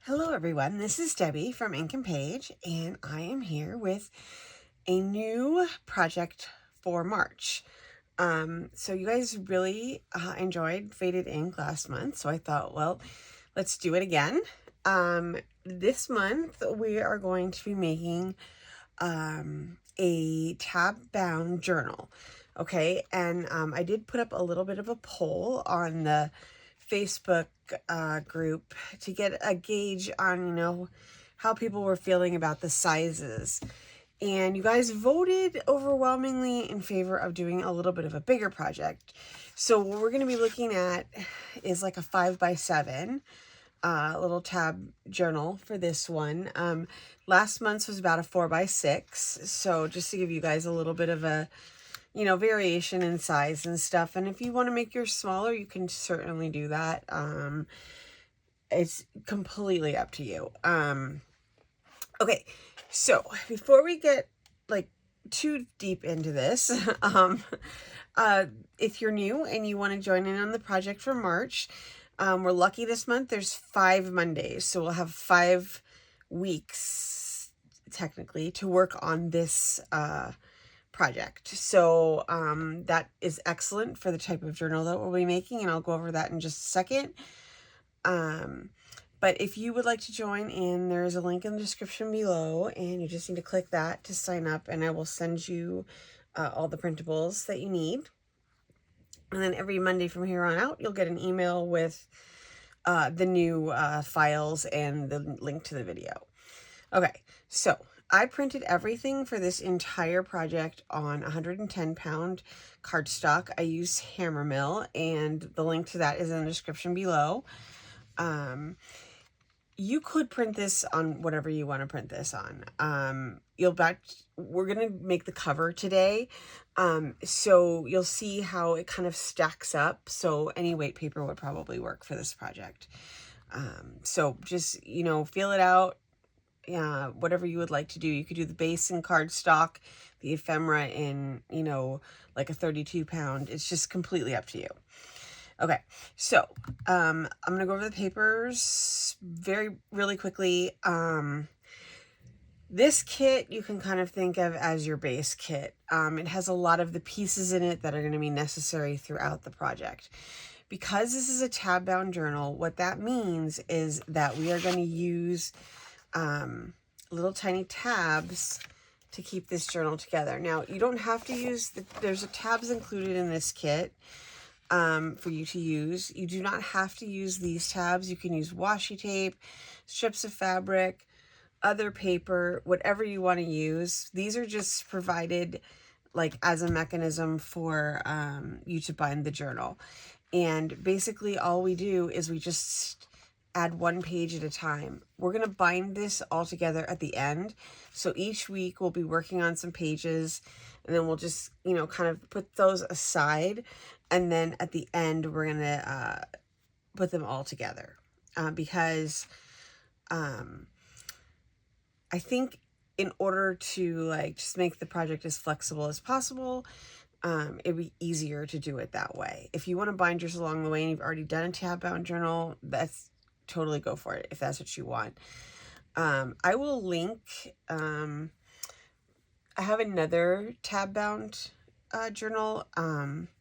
Hello everyone, this is Debbie from Ink and Page, and I am here with a new project for March. So you guys really enjoyed Faded Ink last month, so I thought, well, let's do it again. This month we are going to be making a tab-bound journal. Okay, and I did put up a little bit of a poll on the Facebook group to get a gauge on, how people were feeling about the sizes. And you guys voted overwhelmingly in favor of doing a little bit of a bigger project. So what we're going to be looking at is like a 5x7 little tab journal for this one. Last month's was about a 4x6. So just to give you guys a little bit of a variation in size and stuff. And if you want to make yours smaller, you can certainly do that. It's completely up to you. Okay, so before we get like too deep into this, if you're new and you want to join in on the project for March, we're lucky this month. There's 5 Mondays, so we'll have 5 weeks technically to work on this project. So that is excellent for the type of journal that we'll be making, and I'll go over that in just a second. But if you would like to join in, there's a link in the description below, and you just need to click that to sign up, and I will send you all the printables that you need. And then every Monday from here on out, you'll get an email with the new files and the link to the video. Okay, so I printed everything for this entire project on 110-pound cardstock. I use Hammer Mill, and the link to that is in the description below. You could print this on whatever you want to print this on. We're going to make the cover today. So you'll see how it kind of stacks up. So any weight paper would probably work for this project. So just, feel it out. Whatever you would like to do. You could do the base in cardstock, the ephemera in, like a 32-pound. It's just completely up to you. Okay, so I'm going to go over the papers really quickly. This kit you can kind of think of as your base kit. It has a lot of the pieces in it that are going to be necessary throughout the project. Because this is a tab-bound journal, what that means is that we are going to use little tiny tabs to keep this journal together. Now, you don't have to use, there's tabs included in this kit for you to use. You do not have to use these tabs. You can use washi tape, strips of fabric, other paper, whatever you want to use. These are just provided like as a mechanism for you to bind the journal. And basically all we do is we just add 1 page at a time. We're going to bind this all together at the end. So each week we'll be working on some pages, and then we'll just, kind of put those aside. And then at the end, we're going to put them all together because I think in order to just make the project as flexible as possible, it'd be easier to do it that way. If you want to bind yours along the way and you've already done a tab bound journal, that's totally go for it if that's what you want. I will link, I have another tab bound journal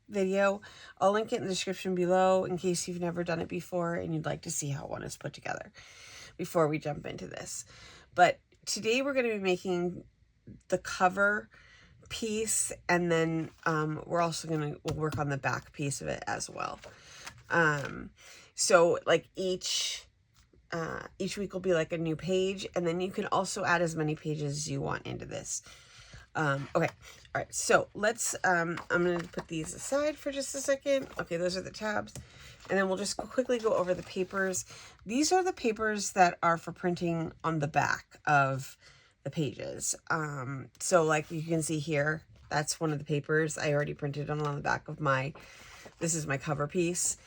video. I'll link it in the description below in case you've never done it before and you'd like to see how one is put together before we jump into this. But today we're going to be making the cover piece, and then we're also we'll work on the back piece of it as well. So like each week will be like a new page, and then you can also add as many pages as you want into this. Okay, all right, so let's, I'm going to put these aside for just a second. Okay, those are the tabs, and then we'll just quickly go over the papers. These are the papers that are for printing on the back of the pages. So like you can see here, that's one of the papers I already printed on the back of this is my cover piece.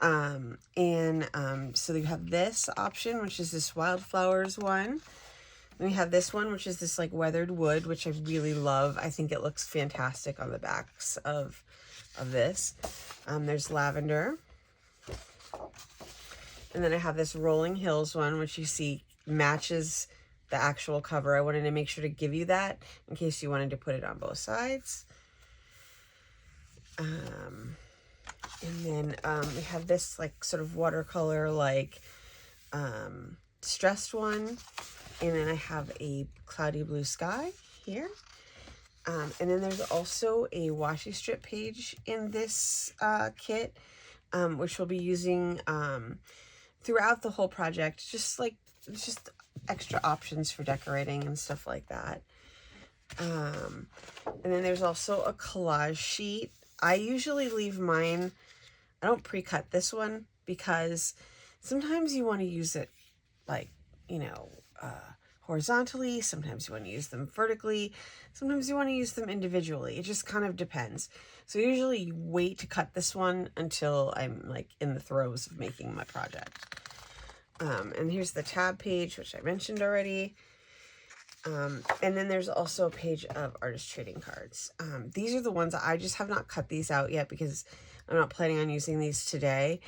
So you have this option, which is this wildflowers one. Then we have this one, which is this like weathered wood, which I really love. I think it looks fantastic on the backs of this. There's lavender. And then I have this Rolling Hills one, which you see matches the actual cover. I wanted to make sure to give you that in case you wanted to put it on both sides. And then we have this like sort of watercolor like stressed one. And then I have a cloudy blue sky here. And then there's also a washi strip page in this kit, which we'll be using throughout the whole project. Just extra options for decorating and stuff like that. And then there's also a collage sheet. I usually leave mine, I don't pre-cut this one because sometimes you want to use it like, you know, horizontally, sometimes you want to use them vertically, sometimes you want to use them individually. It just kind of depends. So usually you wait to cut this one until I'm like in the throes of making my project. And here's the tab page, which I mentioned already. And then there's also a page of artist trading cards. These are the ones I just have not cut these out yet because I'm not planning on using these today.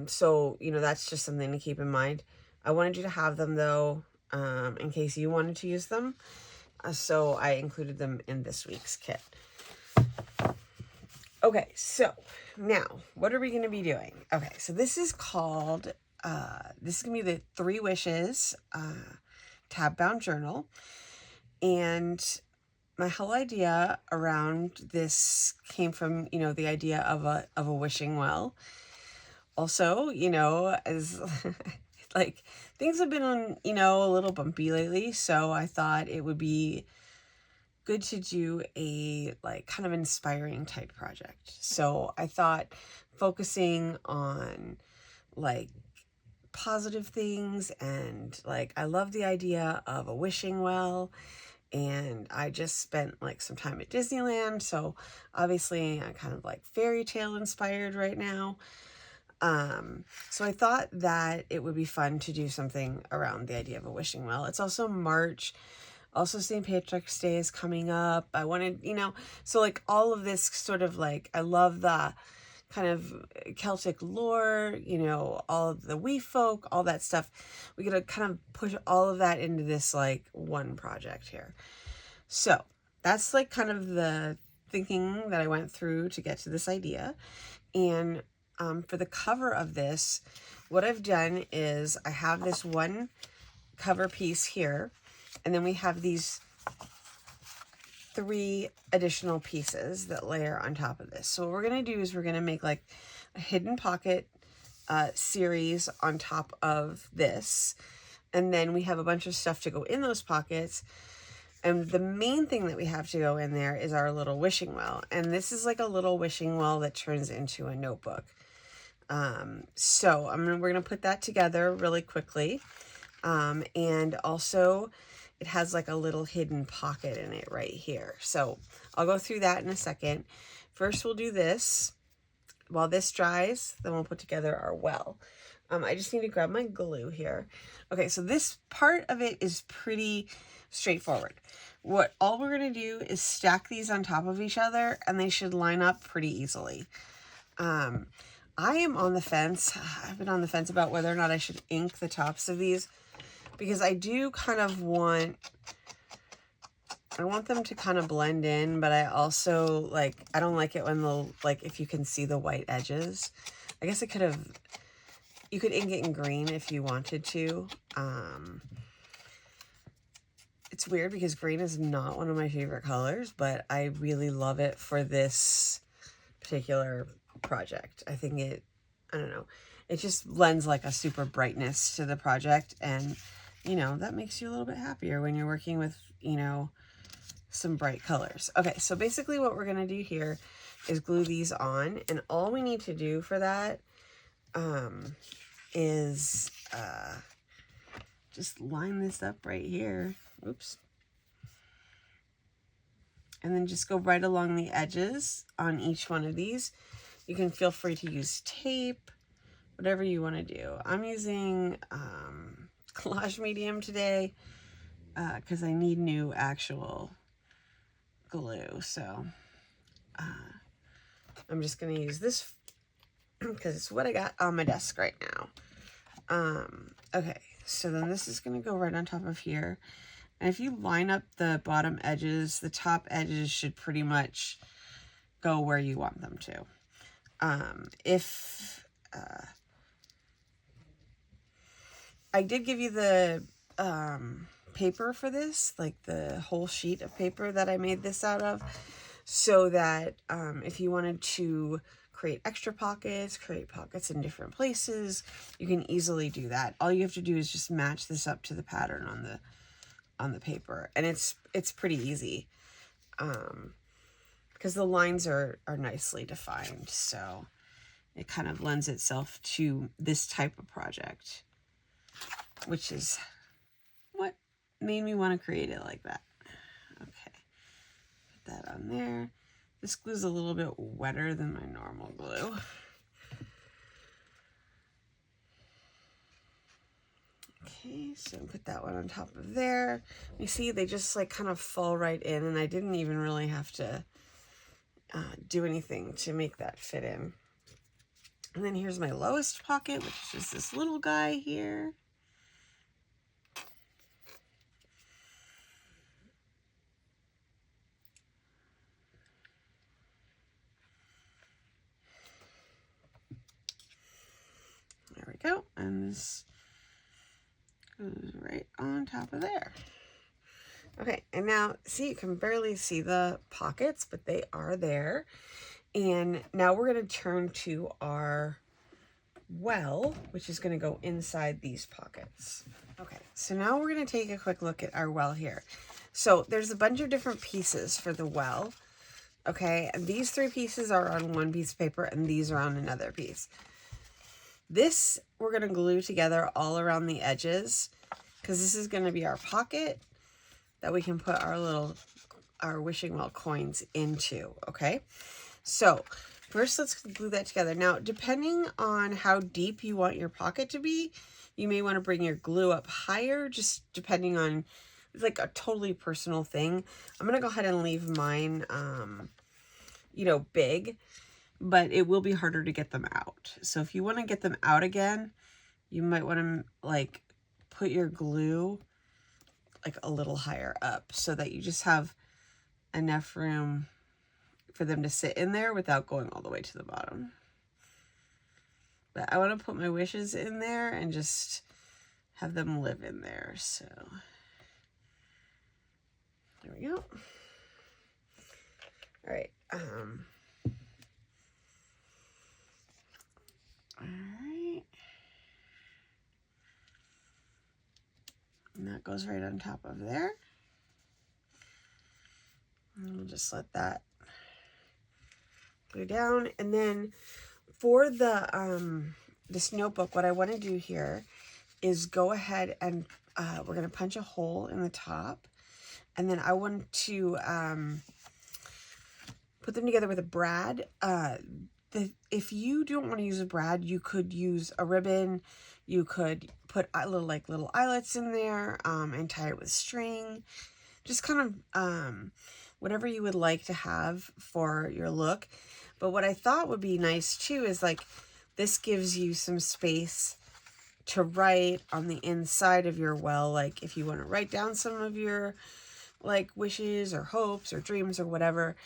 So, you know, that's just something to keep in mind. I wanted you to have them though, in case you wanted to use them. So I included them in this week's kit. Okay, so now what are we going to be doing? Okay, so this is called, this is going to be the 3 Wishes tab bound journal. And my whole idea around this came from, you know, the idea of a wishing well. Also, you know, as like things have been on, you know, a little bumpy lately. So I thought it would be good to do a like kind of inspiring type project. So I thought focusing on like positive things, and like I love the idea of a wishing well, and I just spent like some time at Disneyland, so obviously I'm kind of like fairy tale inspired right now. So I thought that it would be fun to do something around the idea of a wishing well. It's also March. Also, St. Patrick's Day is coming up. I wanted, you know, so like all of this sort of like, I love the kind of Celtic lore, you know, all of the wee folk, all that stuff. We gotta kind of push all of that into this like one project here. So that's like kind of the thinking that I went through to get to this idea. And for the cover of this, what I've done is I have this one cover piece here. And then we have these 3 additional pieces that layer on top of this. So what we're going to do is we're going to make like a hidden pocket series on top of this. And then we have a bunch of stuff to go in those pockets. And the main thing that we have to go in there is our little wishing well. And this is like a little wishing well that turns into a notebook. So we're going to put that together really quickly. And also it has like a little hidden pocket in it right here. So I'll go through that in a second. First, we'll do this. While this dries, then we'll put together our well. I just need to grab my glue here. Okay, so this part of it is pretty straightforward. All we're going to do is stack these on top of each other, and they should line up pretty easily. I am on the fence. I've been on the fence about whether or not I should ink the tops of these, because I do kind of want them to kind of blend in, but I also like, I don't like it when if you can see the white edges. I guess you could ink it in green if you wanted to. It's weird because green is not one of my favorite colors, but I really love it for this particular project. I think I don't know, it just lends like a super brightness to the project, and you know, that makes you a little bit happier when you're working with, you know, some bright colors. Okay, so basically what we're going to do here is glue these on, and all we need to do for that is just line this up right here. Oops. And then just go right along the edges on each one of these. You can feel free to use tape, whatever you want to do. I'm using collage medium today because I need new actual glue. So I'm just going to use this because it's what I got on my desk right now. Okay, so then this is going to go right on top of here. And if you line up the bottom edges, the top edges should pretty much go where you want them to. I did give you the paper for this, like the whole sheet of paper that I made this out of, so that if you wanted to create extra pockets, create pockets in different places, you can easily do that. All you have to do is just match this up to the pattern on the paper, and it's pretty easy because the lines are nicely defined, so it kind of lends itself to this type of project, which is what made me want to create it like that. Okay, put that on there. This glue's a little bit wetter than my normal glue. Okay, so put that one on top of there. You see, they just like kind of fall right in, and I didn't even really have to do anything to make that fit in. And then here's my lowest pocket, which is just this little guy here. There we go. And this goes right on top of there. Okay, and now, see, you can barely see the pockets, but they are there. And now we're going to turn to our well, which is going to go inside these pockets. Okay, so now we're going to take a quick look at our well here. So there's a bunch of different pieces for the well. Okay, and these 3 pieces are on one piece of paper, and these are on another piece. This we're going to glue together all around the edges, because this is going to be our pocket that we can put our wishing well coins into. Okay, so first let's glue that together. Now, depending on how deep you want your pocket to be, you may want to bring your glue up higher, just depending on, it's like a totally personal thing. I'm going to go ahead and leave mine, you know, big, but it will be harder to get them out. So if you want to get them out again, you might want to like put your glue like a little higher up so that you just have enough room for them to sit in there without going all the way to the bottom. But I want to put my wishes in there and just have them live in there. So there we go. All right. All right. And that goes right on top of there. And we'll just let that go down. And then for the this notebook, what I want to do here is go ahead and we're going to punch a hole in the top. And then I want to put them together with a brad. If you don't want to use a brad, you could use a ribbon. You could put little eyelets in there and tie it with string. Just kind of whatever you would like to have for your look. But what I thought would be nice too is like this gives you some space to write on the inside of your well. Like if you want to write down some of your like wishes or hopes or dreams or whatever,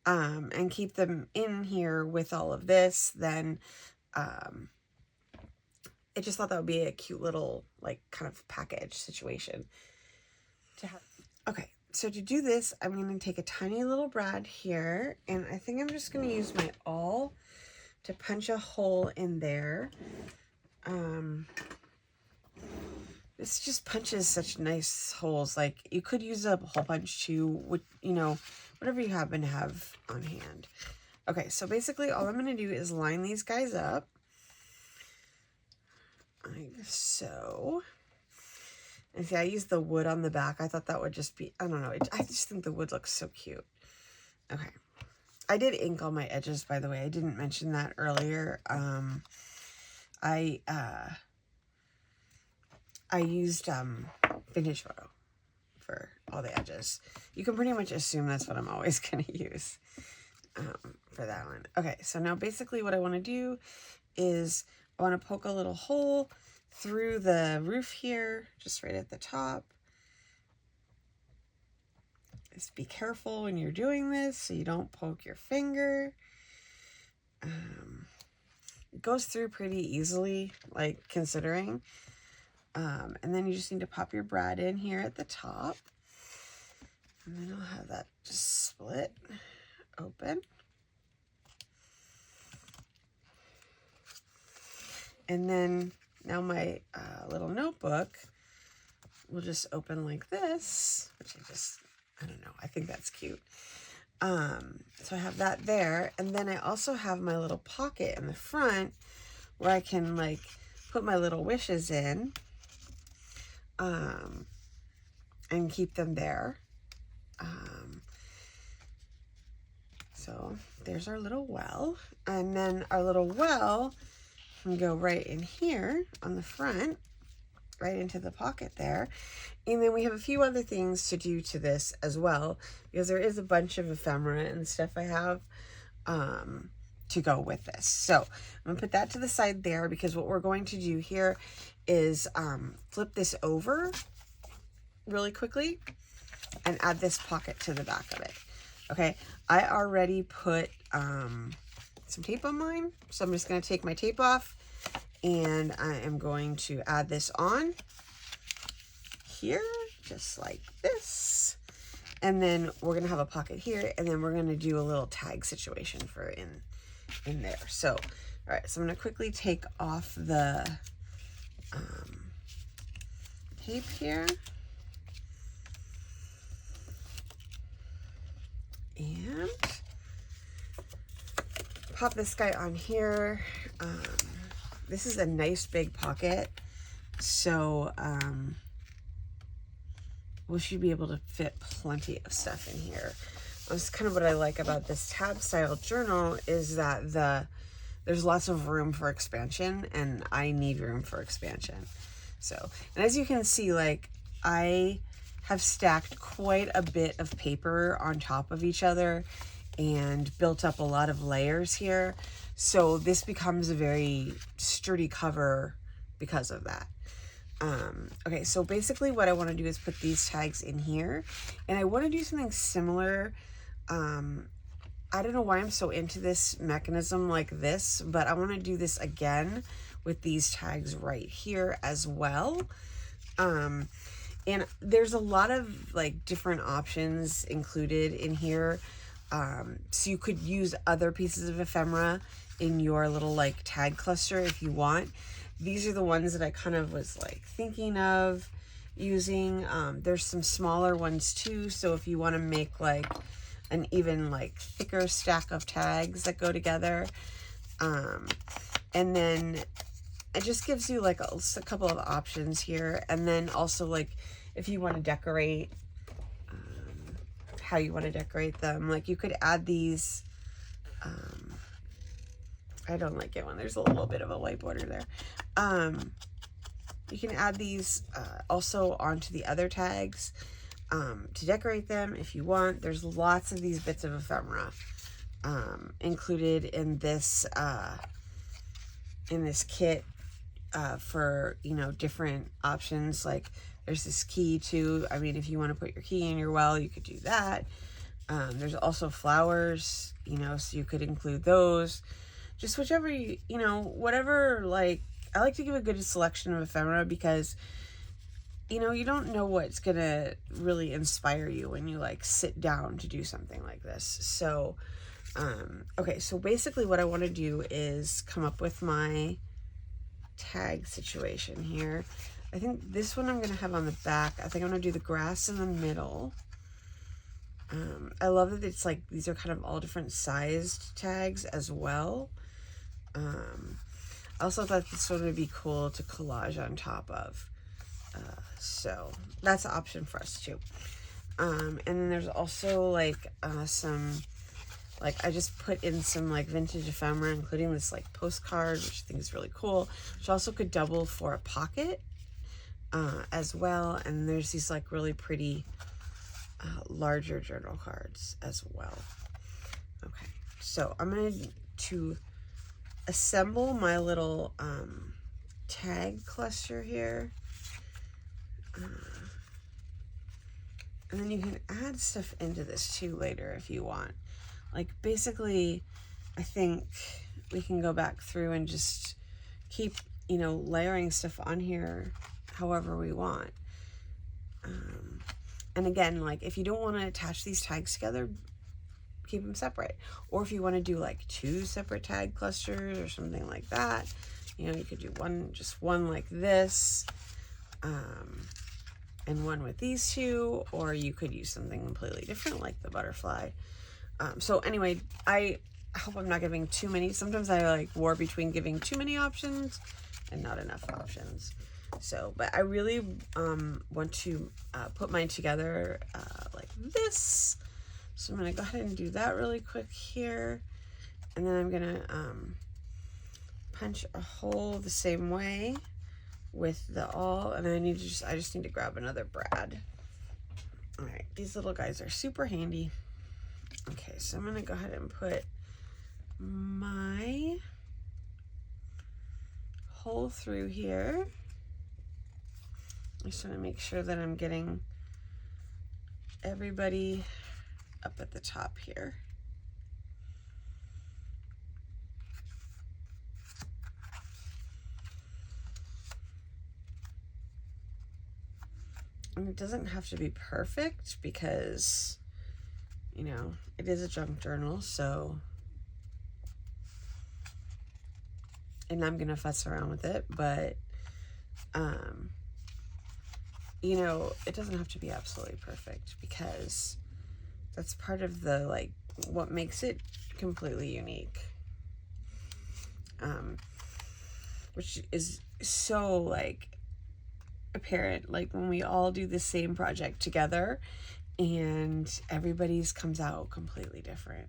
and keep them in here with all of this, then I just thought that would be a cute little like kind of package situation to have. Okay, so to do this, I'm going to take a tiny little brad here, and I think I'm just going to use my awl to punch a hole in there. This just punches such nice holes. Like you could use a hole punch too, you know, whatever you happen to have on hand. Okay, so basically all I'm going to do is line these guys up. Like so. And see, I used the wood on the back. I thought that would just be, I don't know. I just think the wood looks so cute. Okay. I did ink on my edges, by the way. I didn't mention that earlier. I used vintage photo for all the edges. You can pretty much assume that's what I'm always going to use for that one. Okay, so now basically what I want to do is I want to poke a little hole through the roof here, just right at the top. Just be careful when you're doing this so you don't poke your finger. It goes through pretty easily, like considering. And then you just need to pop your brad in here at the top. And then I'll have that just split open. And then now my little notebook will just open like this, which I don't know, I think that's cute. So I have that there. And then I also have my little pocket in the front where I can like put my little wishes in and keep them there. So there's our little well. And then our little well can go right in here on the front, right into the pocket there. And then we have a few other things to do to this as well, because there is a bunch of ephemera and stuff I have to go with this. So I'm gonna put that to the side there, because what we're going to do here is flip this over really quickly and add this pocket to the back of it. Okay, I already put some tape on mine, so I'm just going to take my tape off and I am going to add this on here, just like this. And then we're going to have a pocket here, and then we're going to do a little tag situation for in there. So, all right, so I'm going to quickly take off the tape here. And pop this guy on here. This is a nice big pocket, so we should be able to fit plenty of stuff in here. That's kind of what I like about this tab style journal, is that there's lots of room for expansion, and I need room for expansion. So, and as you can see, like, I have stacked quite a bit of paper on top of each other and built up a lot of layers here. So this becomes a very sturdy cover because of that. Okay, so basically what I want to do is put these tags in here, and I want to do something similar. I don't know why I'm so into this mechanism like this, but I want to do this again with these tags right here as well. And there's a lot of like different options included in here. So you could use other pieces of ephemera in your little like tag cluster if you want. These are the ones that I kind of was like thinking of using. There's some smaller ones too. So if you want to make like an even like thicker stack of tags that go together. And then it just gives you like a couple of options here. And then also like if you want to decorate, how you want to decorate them. Like you could add these, I don't like it when there's a little bit of a white border there. You can add these also onto the other tags to decorate them if you want. There's lots of these bits of ephemera included in this kit for, you know, different options. Like there's this key too. I mean, if you want to put your key in your well, you could do that. There's also flowers, you know, so you could include those. Just whichever, you know, whatever, like, I like to give a good selection of ephemera because, you know, you don't know what's going to really inspire you when you, like, sit down to do something like this. So, okay, so basically what I want to do is come up with my tag situation here. I think this one I'm going to have on the back. I think I'm going to do the grass in the middle. I love that it's like, these are kind of all different sized tags as well. I also thought this one would be cool to collage on top of. So that's an option for us too. And then there's also like some, like I just put in some like vintage ephemera, including this like postcard, which I think is really cool, which also could double for a pocket as well. And there's these like really pretty larger journal cards as well. Okay, so I'm going to assemble my little tag cluster here. And then you can add stuff into this too later if you want. Like basically, I think we can go back through and just keep, you know, layering stuff on here however we want. And again, like if you don't want to attach these tags together, keep them separate. Or if you want to do like 2 separate tag clusters or something like that, you know, you could do just one like this, and one with these 2, or you could use something completely different like the butterfly. So anyway, I hope I'm not giving too many. Sometimes I like war between giving too many options and not enough options. So, but I really want to put mine together like this. So I'm going to go ahead and do that really quick here. And then I'm going to punch a hole the same way with the awl, and I just need to grab another brad. All right, these little guys are super handy. Okay, so I'm gonna go ahead and put my hole through here. I just want to make sure that I'm getting everybody up at the top here. And it doesn't have to be perfect because, you know, it is a junk journal, so, and I'm gonna fuss around with it, but, you know, it doesn't have to be absolutely perfect because that's part of the, like, what makes it completely unique. Which is so, like, apparent, like when we all do the same project together and everybody's comes out completely different.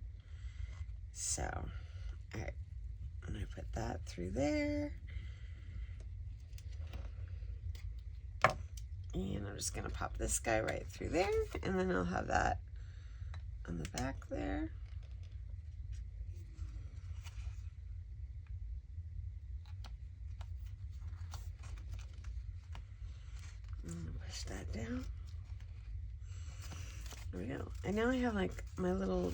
So, all right, I'm gonna put that through there, and I'm just gonna pop this guy right through there, and then I'll have that on the back there. Push that down. There we go. And now I have like my little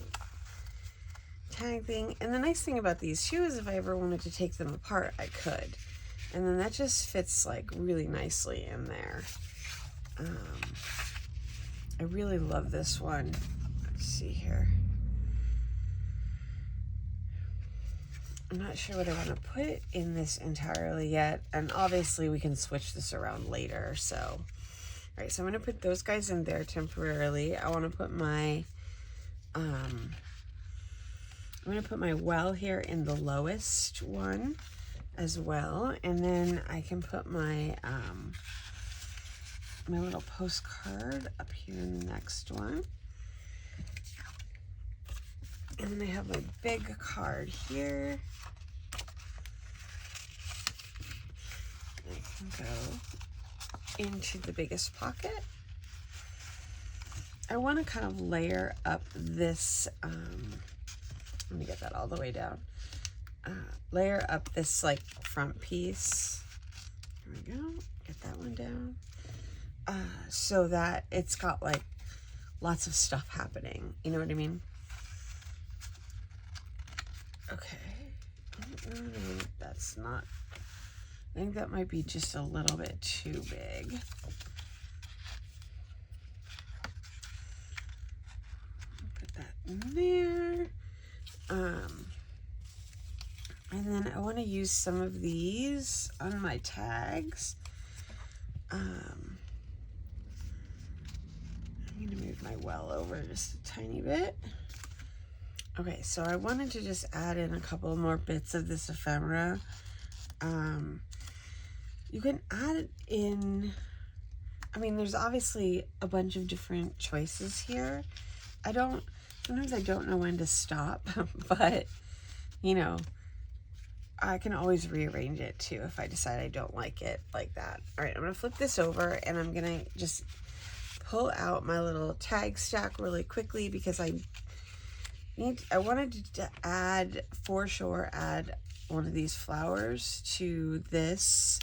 tag thing. And the nice thing about these too is if I ever wanted to take them apart, I could. And then that just fits like really nicely in there. I really love this one. Let's see here. I'm not sure what I want to put in this entirely yet. And obviously we can switch this around later, so. All right, so I'm going to put those guys in there temporarily. I want to put my, I'm going to put my well here in the lowest one as well. And then I can put my, my little postcard up here in the next one. And then I have my big card here. I can go into the biggest pocket. I want to kind of layer up this, let me get that all the way down. Layer up this like front piece. There we go. Get that one down. So that it's got like lots of stuff happening. You know what I mean? Okay. That's not, I think that might be just a little bit too big. Put that in there. And then I want to use some of these on my tags. I'm going to move my well over just a tiny bit. Okay, so I wanted to just add in a couple more bits of this ephemera. You can add it in, I mean, there's obviously a bunch of different choices here. Sometimes I don't know when to stop, but, you know, I can always rearrange it too if I decide I don't like it like that. All right, I'm gonna flip this over and I'm gonna just pull out my little tag stack really quickly because I wanted to add, for sure, add one of these flowers to this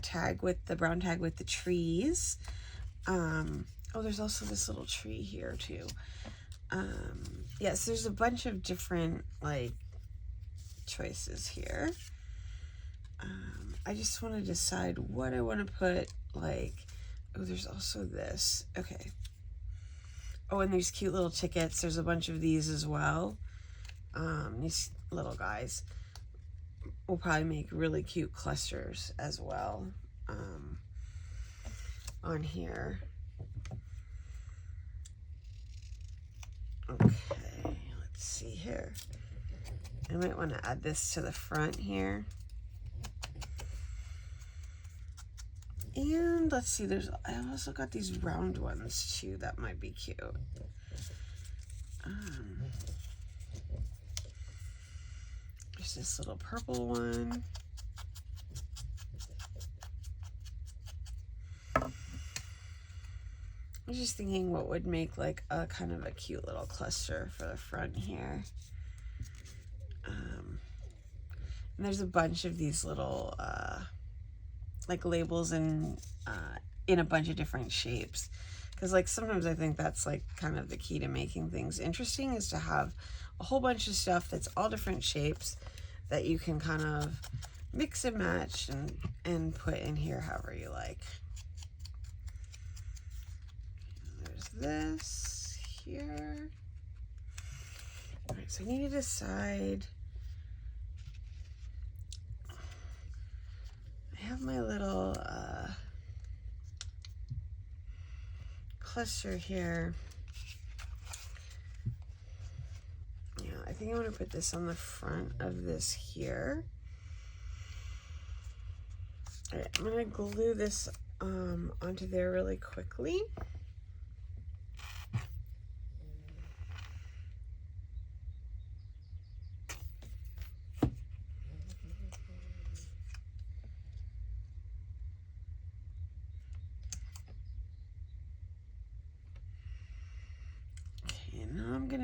tag with the brown tag with the trees. Oh, there's also this little tree here too. Yes, there's a bunch of different like choices here. I just want to decide what I want to put, like, oh, there's also this. Okay. Oh, and there's cute little tickets. There's a bunch of these as well. These little guys will probably make really cute clusters as well on here. Okay, let's see here. I might want to add this to the front here. And let's see, I also got these round ones too that might be cute. There's this little purple one. I was just thinking what would make like a kind of a cute little cluster for the front here. And there's a bunch of these little like labels in a bunch of different shapes, because like sometimes I think that's like kind of the key to making things interesting, is to have a whole bunch of stuff that's all different shapes that you can kind of mix and match and put in here however you like. There's this here. All right, so I need to decide. I have my little cluster here. Yeah, I think I want to put this on the front of this here. All right, I'm going to glue this onto there really quickly.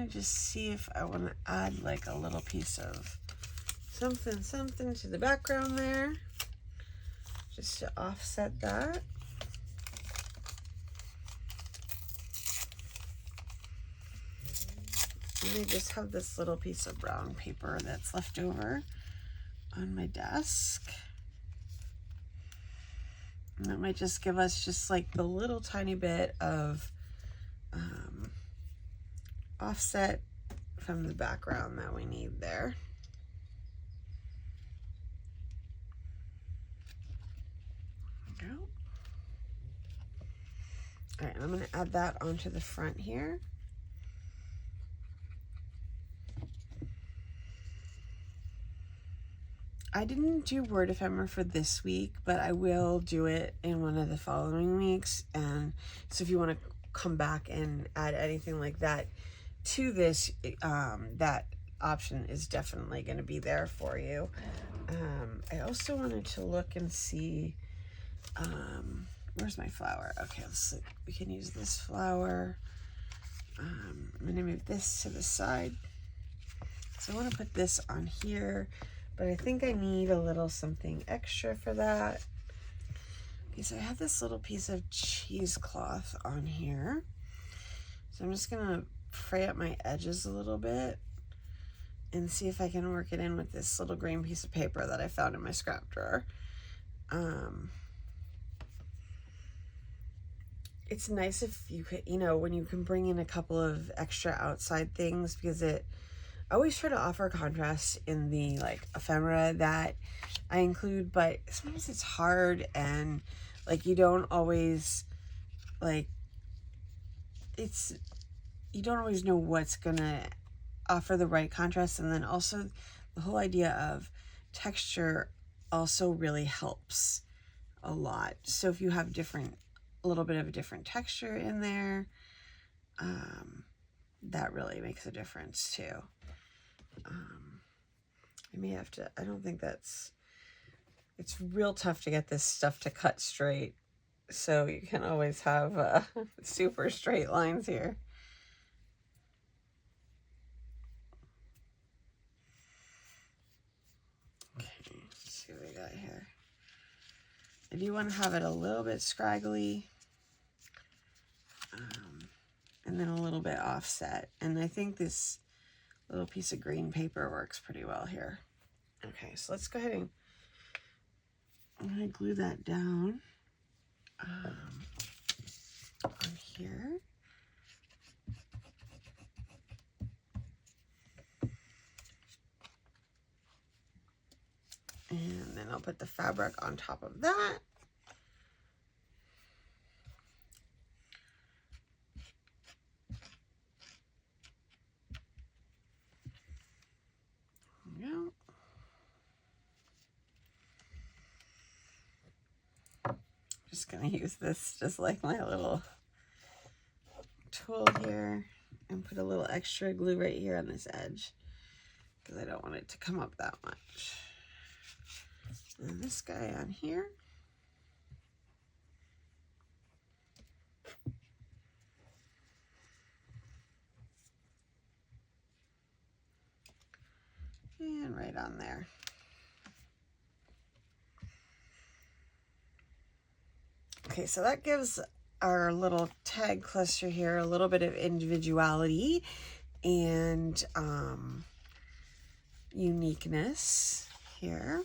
Just see if I want to add like a little piece of something to the background there, just to offset that. And I just have this little piece of brown paper that's left over on my desk. And that might just give us just like the little tiny bit of offset from the background that we need there. There we go. All right, I'm going to add that onto the front here. I didn't do word ephemera for this week, but I will do it in one of the following weeks. And so if you want to come back and add anything like that to this, that option is definitely going to be there for you. I also wanted to look and see, where's my flower? Okay, let's look. We can use this flower. I'm going to move this to the side. So I want to put this on here, but I think I need a little something extra for that. Okay, so I have this little piece of cheesecloth on here. So I'm just going to fray up my edges a little bit and see if I can work it in with this little green piece of paper that I found in my scrap drawer. It's nice if you could, you know, when you can bring in a couple of extra outside things, because I always try to offer contrast in the like ephemera that I include, but sometimes it's hard and like you don't always like, you don't always know what's gonna offer the right contrast. And then also the whole idea of texture also really helps a lot. So if you have a little bit of a different texture in there, that really makes a difference too. I may have to, I don't think it's real tough to get this stuff to cut straight. So you can always have super straight lines here. Okay, let's see what we got here. I do want to have it a little bit scraggly, and then a little bit offset. And I think this little piece of green paper works pretty well here. Okay, so let's go ahead and I'm going to glue that down on here. And then I'll put the fabric on top of that. There we go. Just gonna use this just like my little tool here and put a little extra glue right here on this edge because I don't want it to come up that much. And this guy on here. And right on there. Okay, so that gives our little tag cluster here a little bit of individuality and uniqueness here.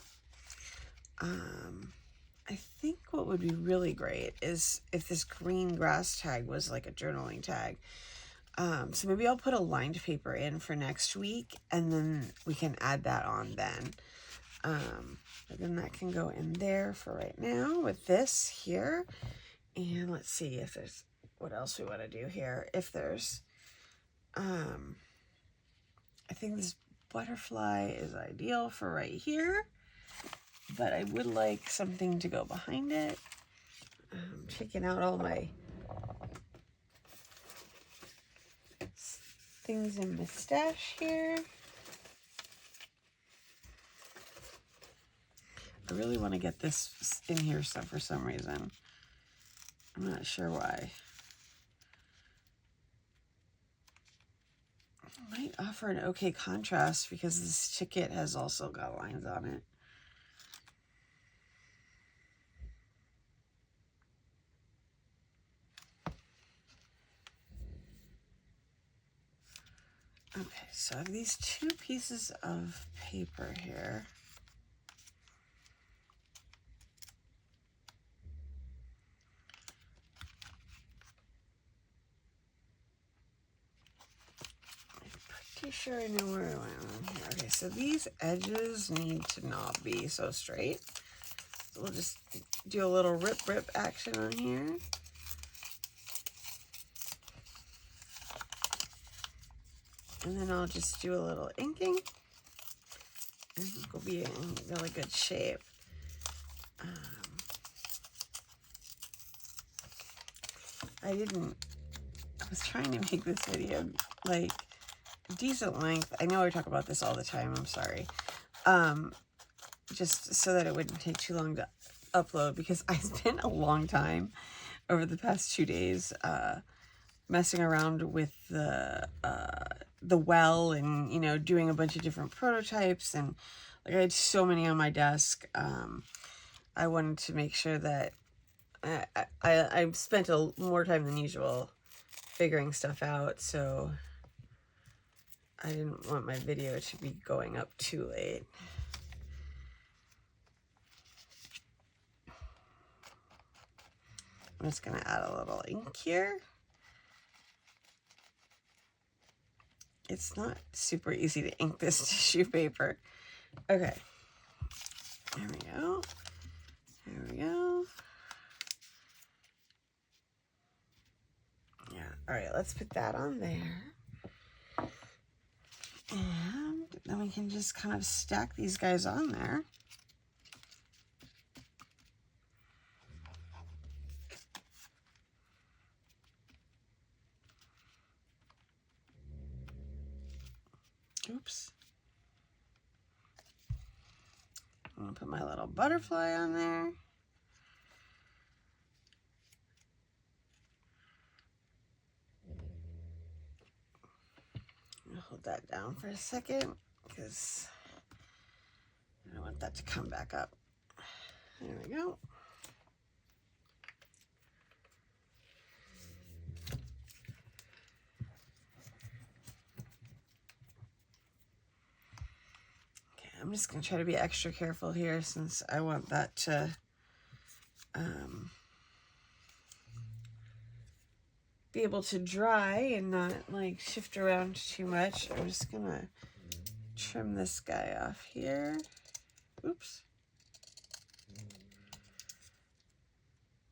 I think what would be really great is if this green grass tag was like a journaling tag. So maybe I'll put a lined paper in for next week and then we can add that on then. But then that can go in there for right now with this here. And let's see if there's, what else we want to do here. If there's, I think this butterfly is ideal for right here, but I would like something to go behind it. I'm taking out all my things in the stash here. I really want to get this in here for some reason. I'm not sure why. It might offer an okay contrast because this ticket has also got lines on it. Okay, so I have these two pieces of paper here. Pretty sure I know where I went on here. Okay, so these edges need to not be so straight. So we'll just do a little rip action on here. And then I'll just do a little inking. I think we'll be in really good shape. I was trying to make this video like decent length. I know I talk about this all the time, I'm sorry. Just so that it wouldn't take too long to upload because I spent a long time over the past 2 days messing around with the well and, you know, doing a bunch of different prototypes, and like I had so many on my desk. I wanted to make sure that I spent more time than usual figuring stuff out, so I didn't want my video to be going up too late. I'm just going to add a little ink here. It's not super easy to ink this tissue paper. Okay. There we go. There we go. Yeah. All right, let's put that on there. And then we can just kind of stack these guys on there. Oops. I'm going to put my little butterfly on there. I'll hold that down for a second because I don't want that to come back up. There we go. I'm just going to try to be extra careful here since I want that to be able to dry and not like shift around too much. I'm just going to trim this guy off here. Oops.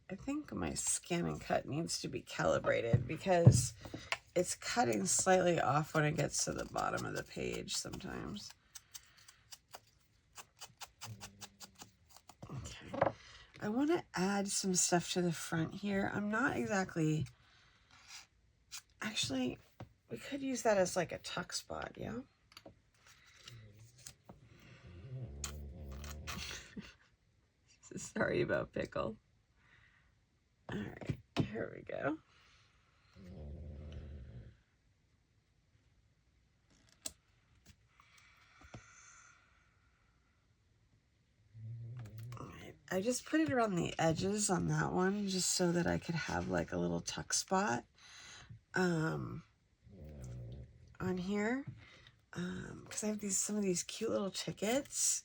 I think my scan and cut needs to be calibrated because it's cutting slightly off when it gets to the bottom of the page sometimes. Okay. I want to add some stuff to the front here. I'm not exactly... Actually, we could use that as like a tuck spot, yeah? Sorry about Pickle. All right, here we go. All right, I just put it around the edges on that one just so that I could have like a little tuck spot on here. Because I have some of these cute little tickets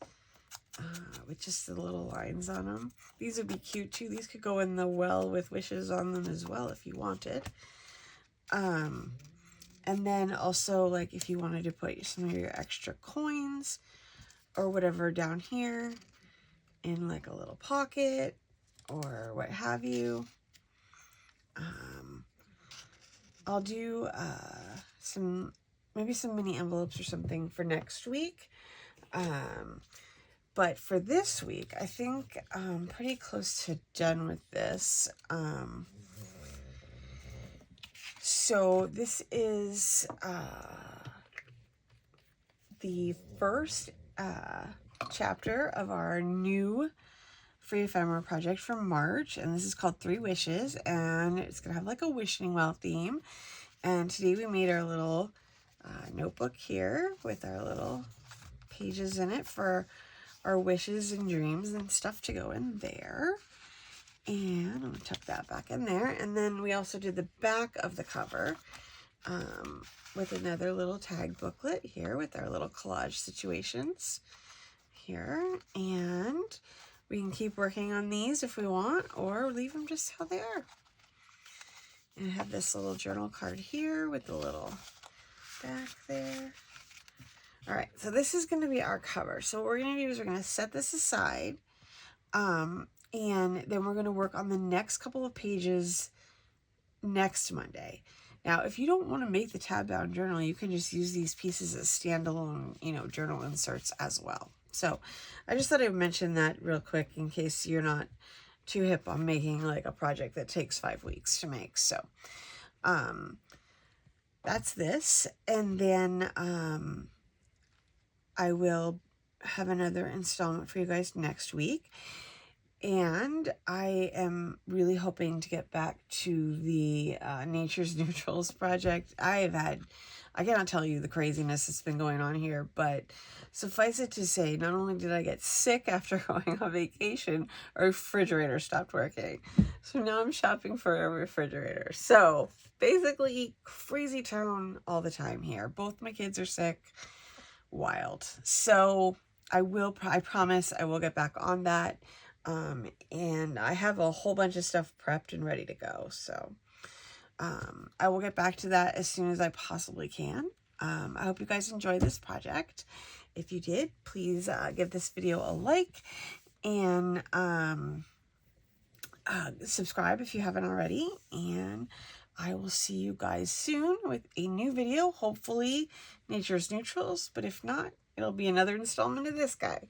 with just the little lines on them. These would be cute too. These could go in the well with wishes on them as well if you wanted. And then also like if you wanted to put some of your extra coins or whatever down here in like a little pocket or what have you. I'll do maybe some mini envelopes or something for next week. But for this week, I think I'm pretty close to done with this. So this is the first chapter of our new free ephemera project for March, and this is called 3 Wishes, and it's gonna have like a wishing well theme. And today we made our little notebook here with our little pages in it for our wishes and dreams and stuff to go in there. And I'm gonna tuck that back in there. And then we also did the back of the cover with another little tag booklet here with our little collage situations here. And we can keep working on these if we want, or leave them just how they are. And I have this little journal card here with the little back there. All right, so this is going to be our cover. So what we're going to do is we're going to set this aside, and then we're going to work on the next couple of pages next Monday. Now, if you don't want to make the tab-bound journal, you can just use these pieces as standalone, journal inserts as well. So I just thought I'd mention that real quick in case you're not too hip on making like a project that takes 5 weeks to make. So that's this. And then I will have another installment for you guys next week. And I am really hoping to get back to the Nature's Neutrals project. I cannot tell you the craziness that's been going on here, but suffice it to say, not only did I get sick after going on vacation, our refrigerator stopped working. So now I'm shopping for a refrigerator. So basically crazy town all the time here. Both my kids are sick. Wild. So I promise I will get back on that. And I have a whole bunch of stuff prepped and ready to go. So I will get back to that as soon as I possibly can. I hope you guys enjoyed this project. If you did, please give this video a like and subscribe if you haven't already. And I will see you guys soon with a new video, hopefully Nature's Neutrals, but if not, it'll be another installment of this guy.